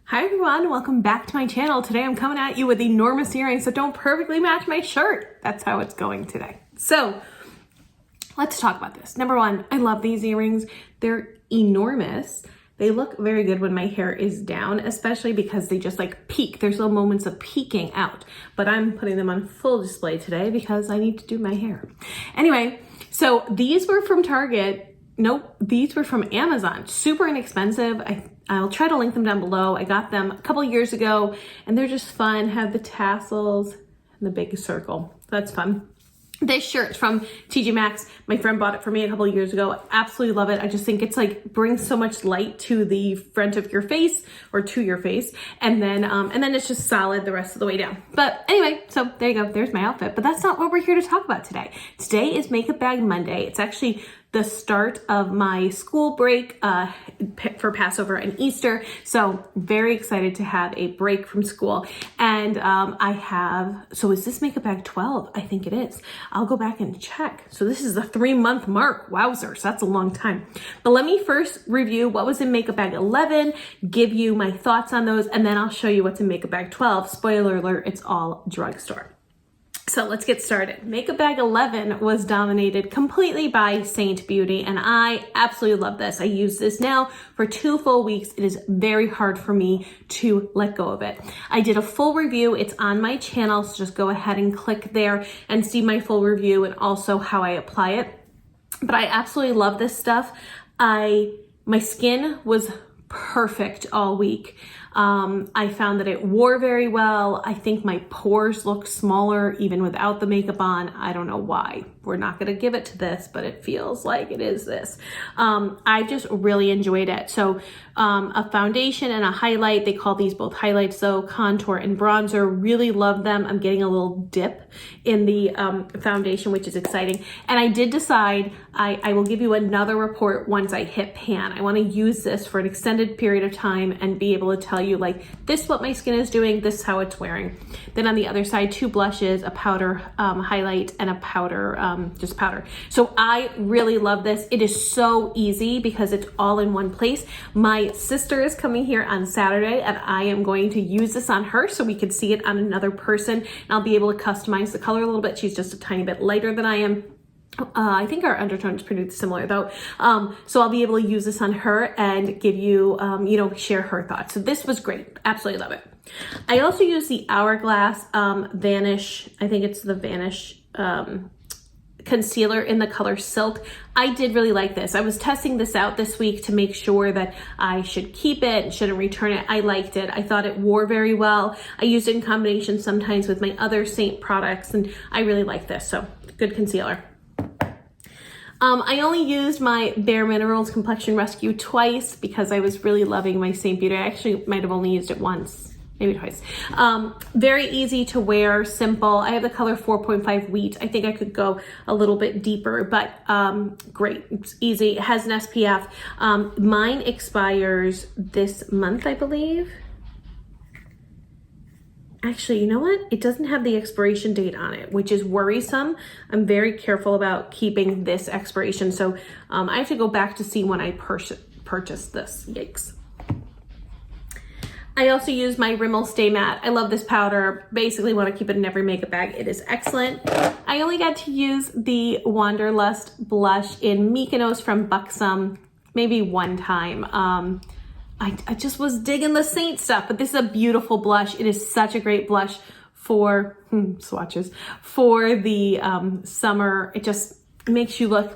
Hi everyone, welcome back to my channel. Today I'm coming at you with enormous earrings that don't perfectly match my shirt. That's how it's going today. So let's talk about this. Number one, I love these earrings. They're enormous. They look very good when my hair is down, especially because they just like peek. There's little moments of peeking out, but I'm putting them on full display today because I need to do my hair. Anyway, so these were from Target. Nope, these were from Amazon. Super inexpensive. I'll try to link them down below. I got them a couple years ago and they're just fun. Have the tassels and the big circle. That's fun. This shirt's from TJ Maxx. My friend bought it for me a couple of years ago. I absolutely love it. I just think it's like brings so much light to the front of your face or to your face. And then it's just solid the rest of the way down. But anyway, so there you go. There's my outfit, but that's not what we're here to talk about today. Today is Makeup Bag Monday. It's actually the start of my school break for Passover and Easter. So very excited to have a break from school. And so is this Makeup Bag 12? I think it is. I'll go back and check. So this is the 3-month mark. Wowzers, that's a long time. But let me first review what was in Makeup Bag 11, give you my thoughts on those, and then I'll show you what's in Makeup Bag 12. Spoiler alert, it's all drugstore. So let's get started. Makeup Bag 11 was dominated completely by Saint Beauty, and I absolutely love this. I use this now for 2 full weeks. It is very hard for me to let go of it. I did a full review. It's on my channel, so just go ahead and click there and see my full review and also how I apply it. But I absolutely love this stuff. My skin was perfect all week. I found that it wore very well. I think my pores look smaller even without the makeup on. I don't know why. We're not going to give it to this, but it feels like it is this. I just really enjoyed it. So a foundation and a highlight. They call these both highlights though, contour and bronzer. Really love them. I'm getting a little dip in the foundation, which is exciting. And I did decide I will give you another report once I hit pan. I want to use this for an extended period of time and be able to tell you like, this is what my skin is doing, this is how it's wearing. Then on the other side, 2 blushes, a powder highlight, and a powder, just powder. So I really love this. It is so easy because it's all in one place. My sister is coming here on Saturday and I am going to use this on her so we can see it on another person. And I'll be able to customize the color a little bit. She's just a tiny bit lighter than I am. I think our undertone is pretty similar though. So I'll be able to use this on her and give you, share her thoughts. So this was great. Absolutely love it. I also use the Hourglass Vanish. I think it's the Vanish concealer in the color Silk. I did really like this. I was testing this out this week to make sure that I should keep it and shouldn't return it. I liked it. I thought it wore very well. I used it in combination sometimes with my other Saint products and I really like this. So good concealer. I only used my Bare Minerals Complexion Rescue twice because I was really loving my Saint Beauty. I actually might have only used it once, maybe twice. Very easy to wear, simple. I have the color 4.5 Wheat. I think I could go a little bit deeper, but great. It's easy. It has an SPF. Mine expires this month, I believe. Actually, you know what? It doesn't have the expiration date on it, which is worrisome. I'm very careful about keeping this expiration. So I have to go back to see when I purchased this. Yikes. I also use my Rimmel Stay Matte. I love this powder. Basically want to keep it in every makeup bag. It is excellent. I only got to use the Wanderlust blush in Mykonos from Buxom maybe one time. I just was digging the Saint stuff, but this is a beautiful blush. It is such a great blush for swatches for the summer. It just makes you look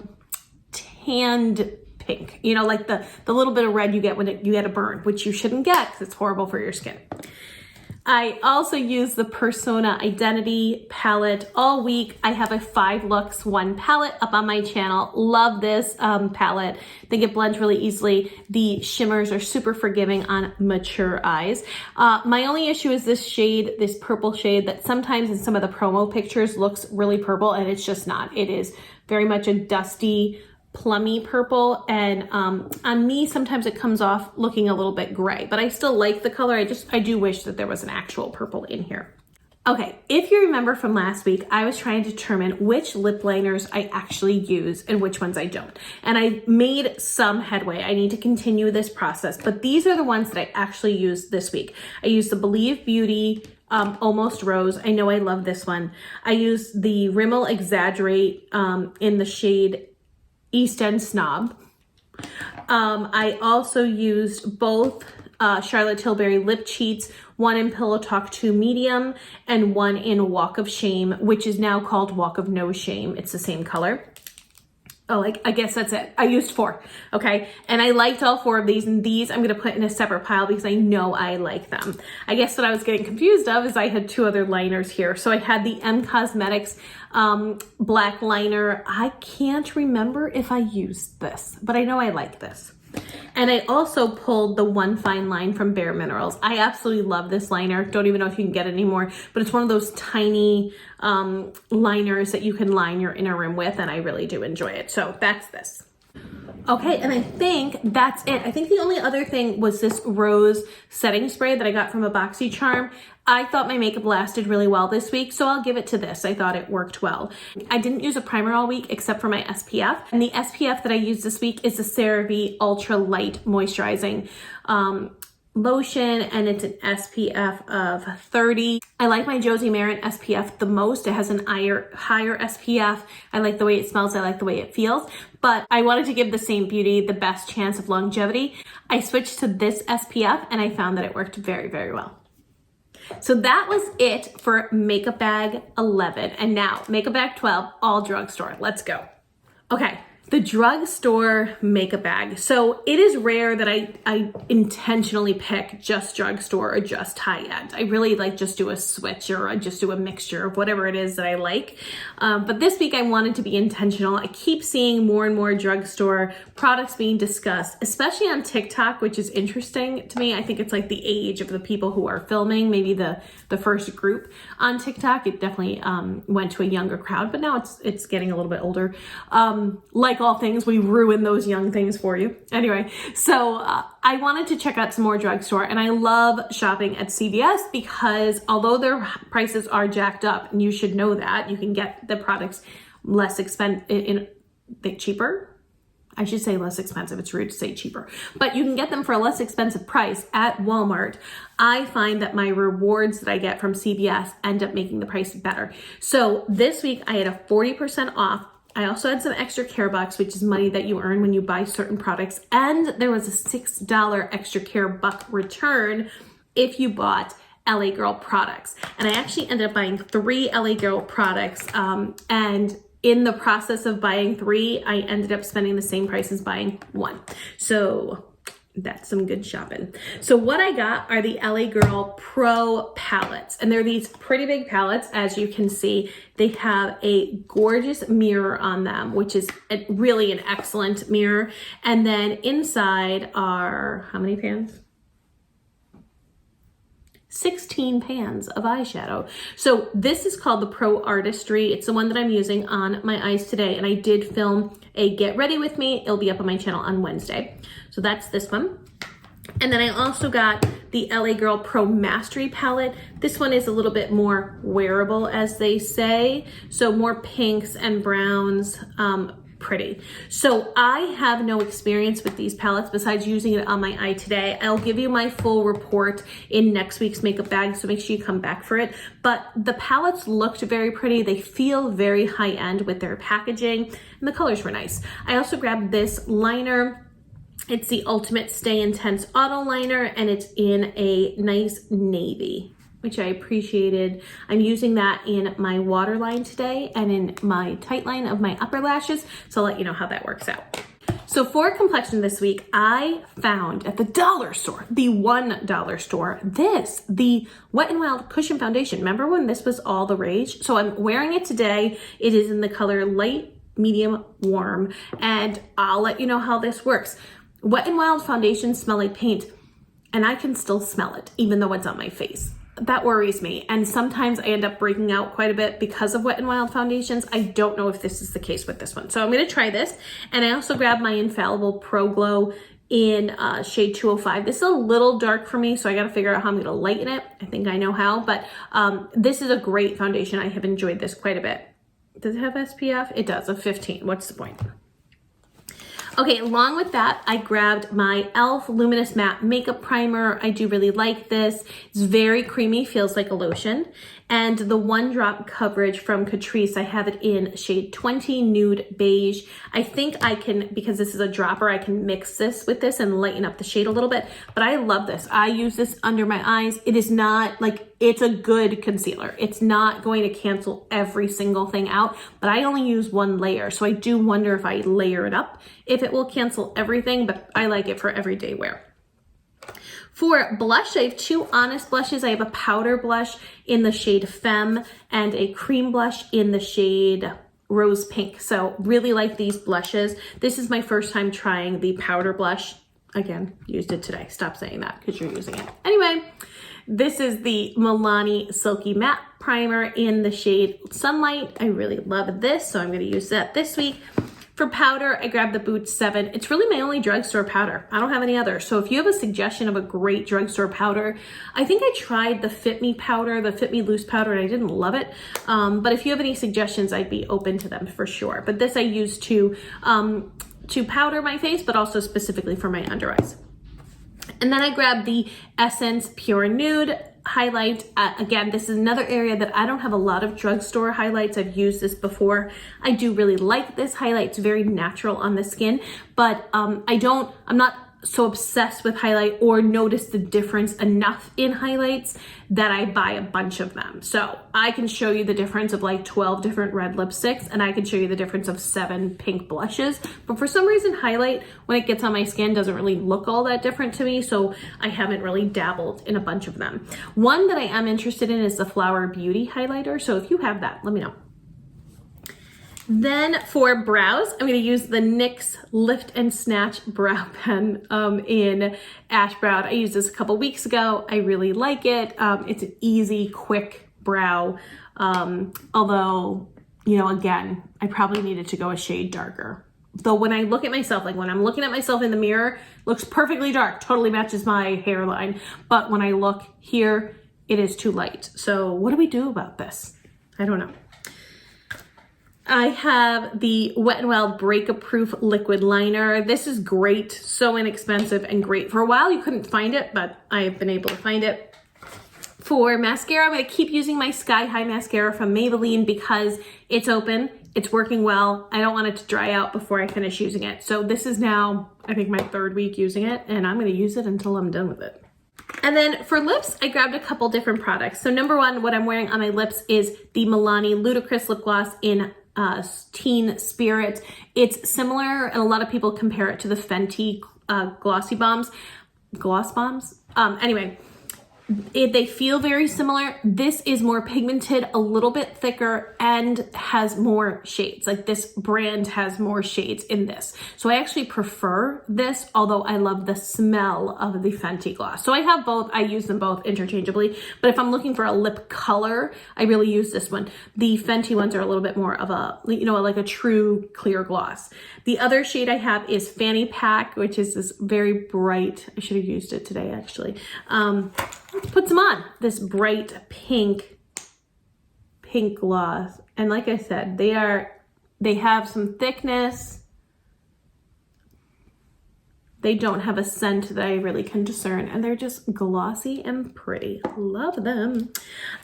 tanned pink, like the little bit of red you get when you get a burn, which you shouldn't get because it's horrible for your skin. I also use the Persona Identity palette all week. I have a 5 looks 1 palette up on my channel. Love this palette. I think it blends really easily. The shimmers are super forgiving on mature eyes. My only issue is this shade, this purple shade that sometimes in some of the promo pictures looks really purple and it's just not. It is very much a dusty, plummy purple, and on me sometimes it comes off looking a little bit gray, but I still like the color. I do wish that there was an actual purple in here. Okay, if you remember from last week, I was trying to determine which lip liners I actually use and which ones I don't. And I made some headway. I need to continue this process, but these are the ones that I actually used this week. I used the Believe Beauty Almost Rose. I know I love this one. I used the Rimmel Exaggerate in the shade East End Snob. I also used both Charlotte Tilbury Lip Cheats, one in Pillow Talk 2 Medium and one in Walk of Shame, which is now called Walk of No Shame. It's the same color. Oh, I guess that's it. I used 4, okay? And I liked all 4 of these, and these I'm gonna put in a separate pile because I know I like them. I guess what I was getting confused of is I had 2 other liners here. So I had the M Cosmetics black liner. I can't remember if I used this, but I know I like this. And I also pulled the One Fine Line from Bare Minerals. I absolutely love this liner. Don't even know if you can get it anymore, but it's one of those tiny liners that you can line your inner rim with, and I really do enjoy it. So that's this. Okay, and I think that's it. I think the only other thing was this rose setting spray that I got from a BoxyCharm. I thought my makeup lasted really well this week, so I'll give it to this. I thought it worked well. I didn't use a primer all week except for my SPF, and the SPF that I used this week is the CeraVe Ultra Light Moisturizing lotion, and it's an SPF of 30. I like my Josie Maran SPF the most. It has an higher SPF. I like the way it smells. I like the way it feels, but I wanted to give the same beauty the best chance of longevity. I switched to this SPF and I found that it worked very, very well. So that was it for Makeup Bag 11. And now Makeup Bag 12, all drugstore. Let's go. Okay. The drugstore makeup bag. So it is rare that I intentionally pick just drugstore or just high end. I really like just do a switch or I just do a mixture of whatever it is that I like. But this week I wanted to be intentional. I keep seeing more and more drugstore products being discussed, especially on TikTok, which is interesting to me. I think it's like the age of the people who are filming, maybe the first group on TikTok. It definitely went to a younger crowd, but now it's getting a little bit older. Like all things, we ruin those young things for you. Anyway, so I wanted to check out some more drugstore, and I love shopping at CVS because although their prices are jacked up, and you should know that, you can get the products less expensive, cheaper. I should say less expensive. It's rude to say cheaper, but you can get them for a less expensive price at Walmart. I find that my rewards that I get from CVS end up making the price better. So this week I had a 40% off. I also had some extra care bucks, which is money that you earn when you buy certain products. And there was a $6 extra care buck return if you bought LA Girl products. And I actually ended up buying 3 LA Girl products. And in the process of buying 3, I ended up spending the same price as buying 1. So that's some good shopping. So what I got are the LA Girl Pro palettes, and they're these pretty big palettes. As you can see, they have a gorgeous mirror on them, which is really an excellent mirror. And then inside are, how many pans? 16 pans of eyeshadow. So this is called the Pro Artistry. It's the one that I'm using on my eyes today. And I did film a get ready with me. It'll be up on my channel on Wednesday. So that's this one. And then I also got the LA Girl Pro Mastery palette. This one is a little bit more wearable, as they say. So more pinks and browns, pretty. So I have no experience with these palettes besides using it on my eye today. I'll give you my full report in next week's makeup bag, so make sure you come back for it. But the palettes looked very pretty. They feel very high end with their packaging, and the colors were nice. I also grabbed this liner. It's the Ultimate Stay Intense Auto Liner, and it's in a nice navy, which I appreciated. I'm using that in my waterline today and in my tight line of my upper lashes. So I'll let you know how that works out. So for complexion this week, I found at the dollar store, the $1 store, the Wet-n-Wild Cushion Foundation. Remember when this was all the rage? So I'm wearing it today. It is in the color light, medium, warm, and I'll let you know how this works. Wet-n-Wild foundations smell like paint, and I can still smell it, even though it's on my face. That worries me, and sometimes I end up breaking out quite a bit because of Wet-n-Wild foundations. I don't know if this is the case with this one, so I'm going to try this. And I also grabbed my Infallible Pro Glow in shade 205. This is a little dark for me, so I got to figure out how I'm going to lighten it. I think I know how, but this is a great foundation. I have enjoyed this quite a bit. Does it have SPF? It does, of 15. What's the point? Okay, along with that, I grabbed my e.l.f. Luminous Matte Makeup Primer. I do really like this. It's very creamy, feels like a lotion. And the One Drop Coverage from Catrice, I have it in shade 20, Nude Beige. I think I can, because this is a dropper, I can mix this with this and lighten up the shade a little bit. But I love this. I use this under my eyes. It is not like, it's a good concealer. It's not going to cancel every single thing out, but I only use one layer. So I do wonder if I layer it up, if it will cancel everything, but I like it for everyday wear. For blush, I have two Honest blushes. I have a powder blush in the shade Femme and a cream blush in the shade Rose Pink. So really like these blushes. This is my first time trying the powder blush. Again, used it today. Stop saying that because you're using it. Anyway, this is the Milani Silky Matte Primer in the shade Sunlight. I really love this, so I'm going to use that this week. For powder, I grabbed the Boots 7. It's really my only drugstore powder. I don't have any other. So if you have a suggestion of a great drugstore powder, I think I tried the Fit Me powder, the Fit Me loose powder, and I didn't love it. But if you have any suggestions, I'd be open to them for sure. But this I use to powder my face, but also specifically for my under eyes. And then I grabbed the Essence Pure Nude highlight. Again, this is another area that I don't have a lot of drugstore highlights. I've used this before. I do really like this highlight. It's very natural on the skin, but I'm not so obsessed with highlight or notice the difference enough in highlights that I buy a bunch of them. So I can show you the difference of like 12 different red lipsticks, and I can show you the difference of 7 pink blushes. But for some reason, highlight, when it gets on my skin, doesn't really look all that different to me. So I haven't really dabbled in a bunch of them. One that I am interested in is the Flower Beauty highlighter. So if you have that, let me know. Then for brows, I'm going to use the NYX Lift and Snatch Brow Pen in Ash Brown. I used this a couple weeks ago. I really like it. It's an easy, quick brow. Although, you know, again, I probably needed to go a shade darker. Though when I look at myself, like when I'm looking at myself in the mirror, looks perfectly dark, totally matches my hairline. But when I look here, it is too light. So what do we do about this? I don't know. I have the Wet-n-Wild Breakup Proof Liquid Liner. This is great, so inexpensive and great. For a while you couldn't find it, but I have been able to find it. For mascara, I'm going to keep using my Sky High mascara from Maybelline because it's open, it's working well. I don't want it to dry out before I finish using it. So this is now, I think, my 3rd week using it, and I'm going to use it until I'm done with it. And then for lips, I grabbed a couple different products. So number one, what I'm wearing on my lips is the Milani Ludicrous Lip Gloss in Teen Spirit. It's similar, and a lot of people compare it to the Fenty Gloss Bombs. Anyway, they feel very similar. This is more pigmented, a little bit thicker, and has more shades. Like this brand has more shades in this. So I actually prefer this, although I love the smell of the Fenty gloss. So I have both. I use them both interchangeably. But if I'm looking for a lip color, I really use this one. The Fenty ones are a little bit more of a, you know, like a true clear gloss. The other shade I have is Fanny Pack, which is this very bright, I should have used it today actually. Let's put some on. This bright pink gloss. And like I said, they have some thickness. They don't have a scent that I really can discern, and they're just glossy and pretty. Love them.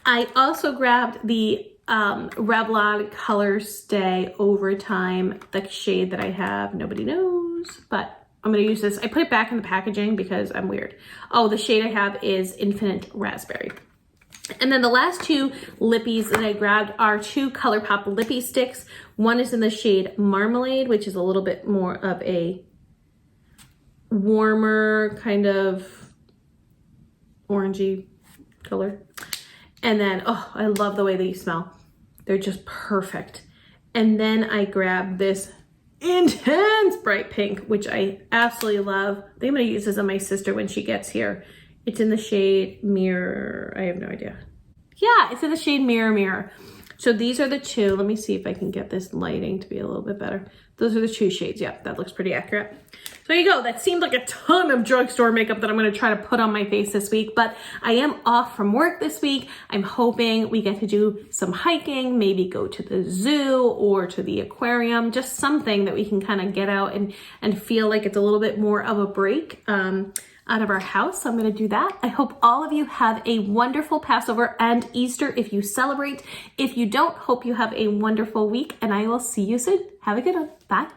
I also grabbed the Revlon Color Stay Overtime, the shade that I have. Nobody knows, but I'm going to use this. I put it back in the packaging because I'm weird. Oh, the shade I have is Infinite Raspberry. And then the last 2 lippies that I grabbed are 2 ColourPop Lippie Stix. One is in the shade Marmalade, which is a little bit more of a warmer kind of orangey color. And then, oh, I love the way these smell. They're just perfect. And then I grabbed this intense bright pink, which I absolutely love. I think I'm going to use this on my sister when she gets here. It's in the shade Mirror. I have no idea. Yeah, it's in the shade Mirror. So these are the two. Let me see if I can get this lighting to be a little bit better. Those are the two shades. Yeah, that looks pretty accurate. So there you go. That seemed like a ton of drugstore makeup that I'm going to try to put on my face this week, but I am off from work this week. I'm hoping we get to do some hiking, maybe go to the zoo or to the aquarium, just something that we can kind of get out and feel like it's a little bit more of a break out of our house. So I'm going to do that. I hope all of you have a wonderful Passover and Easter if you celebrate. If you don't, hope you have a wonderful week, and I will see you soon. Have a good one. Bye.